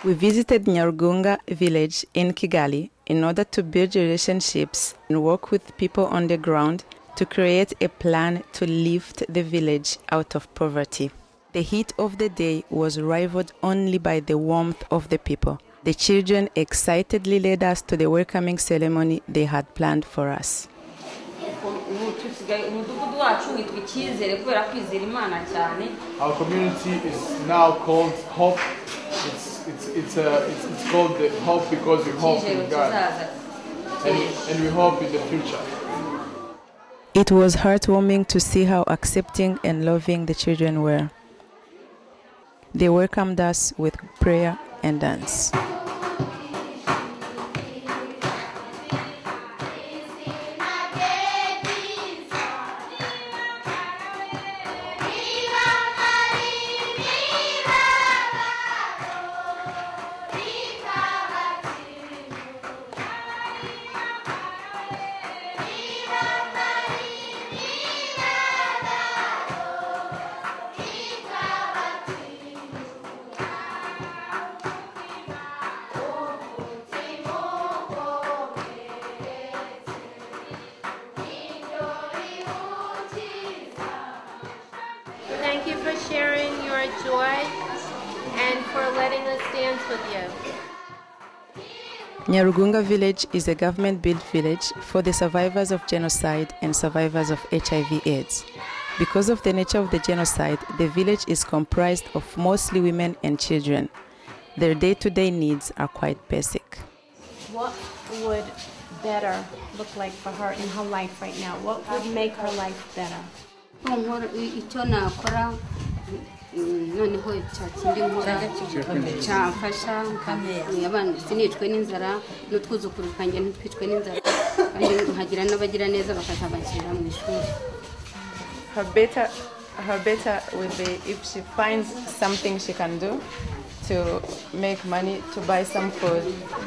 We visited Nyarugunga village in Kigali in order to build relationships and work with people on the ground to create a plan to lift the village out of poverty. The heat of the day was rivaled only by the warmth of the people. The children excitedly led us to the welcoming ceremony they had planned for us. Our community is now called Hope. It's called the Hope because we hope in God. And we hope in the future. It was heartwarming to see how accepting and loving the children were. They welcomed us with prayer and dance. Thank you for sharing your joy and for letting us dance with you. Nyarugunga village is a government-built village for the survivors of genocide and survivors of HIV/AIDS. Because of the nature of the genocide, the village is comprised of mostly women and children. Their day-to-day needs are quite basic. What would better look like for her in her life right now? What would make her life better? Her better would be if she finds something she can do to make money to buy some food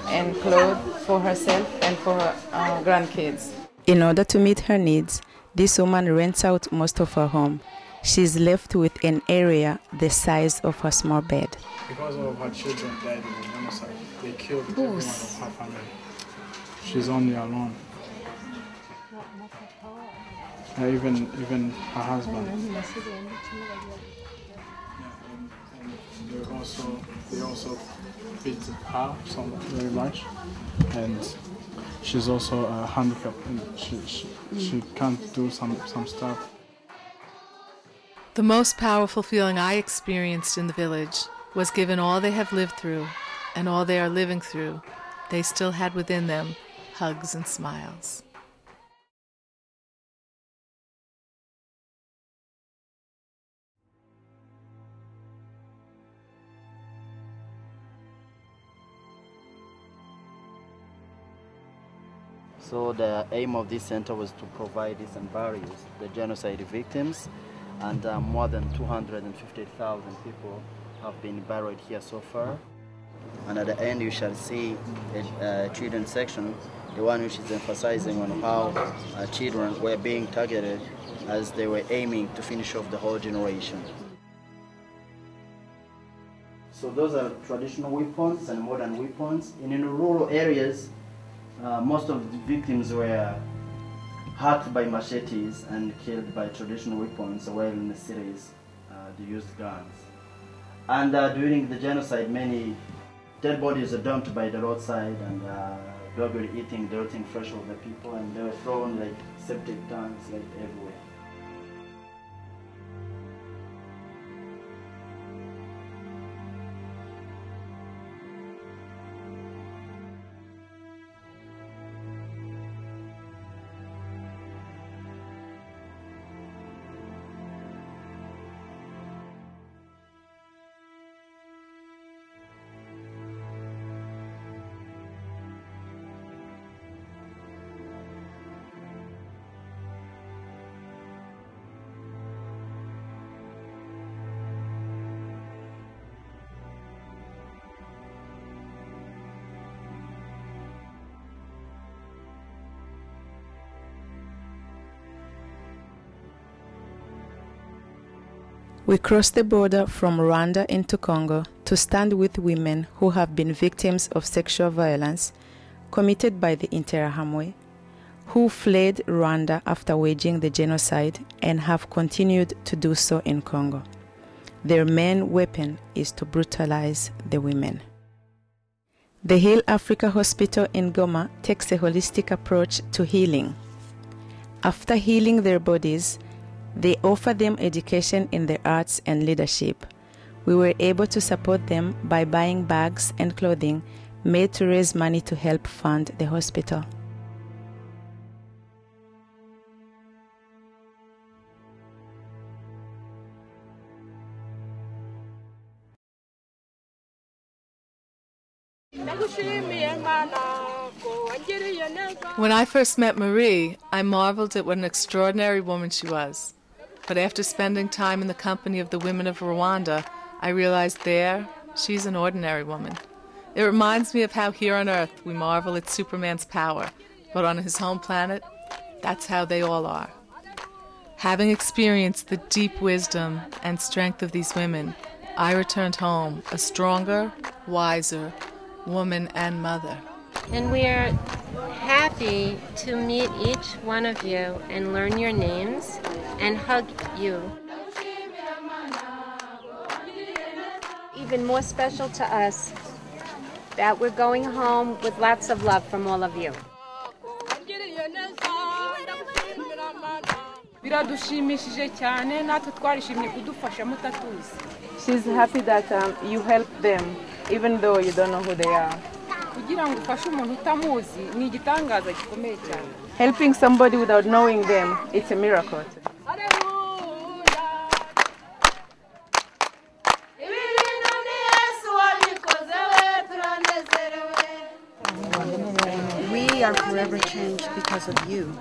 and clothes for herself and for her grandkids. In order to meet her needs, this woman rents out most of her home. She's left with an area the size of her small bed. Because all of her children died in the genocide, they killed everyone of her family. She's only alone. Even her husband. They also beat her very much, and she's also handicapped, and she can't do some stuff. The most powerful feeling I experienced in the village was, given all they have lived through and all they are living through, they still had within them hugs and smiles. So the aim of this center was to provide decent burials to the genocide victims, and more than 250,000 people have been buried here so far. And at the end you shall see a children's section, the one which is emphasizing on how children were being targeted as they were aiming to finish off the whole generation. So those are traditional weapons and modern weapons. And in the rural areas, most of the victims were hurt by machetes and killed by traditional weapons, while in the cities they used guns. And during the genocide, many dead bodies are dumped by the roadside, and dogs were eating the rotting flesh of the people, and they were thrown like septic tanks like everywhere. We crossed the border from Rwanda into Congo to stand with women who have been victims of sexual violence committed by the Interahamwe, who fled Rwanda after waging the genocide and have continued to do so in Congo. Their main weapon is to brutalize the women. The Heal Africa Hospital in Goma takes a holistic approach to healing. After healing their bodies, they offer them education in the arts and leadership. We were able to support them by buying bags and clothing made to raise money to help fund the hospital. When I first met Marie, I marveled at what an extraordinary woman she was. But after spending time in the company of the women of Rwanda, I realized she's an ordinary woman. It reminds me of how here on Earth we marvel at Superman's power, but on his home planet, that's how they all are. Having experienced the deep wisdom and strength of these women, I returned home a stronger, wiser woman and mother. And we're happy to meet each one of you and learn your names and hug you. Even more special to us that we're going home with lots of love from all of you. She's happy that you help them, even though you don't know who they are. Helping somebody without knowing them, it's a miracle. We are forever changed because of you.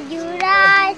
Jurai,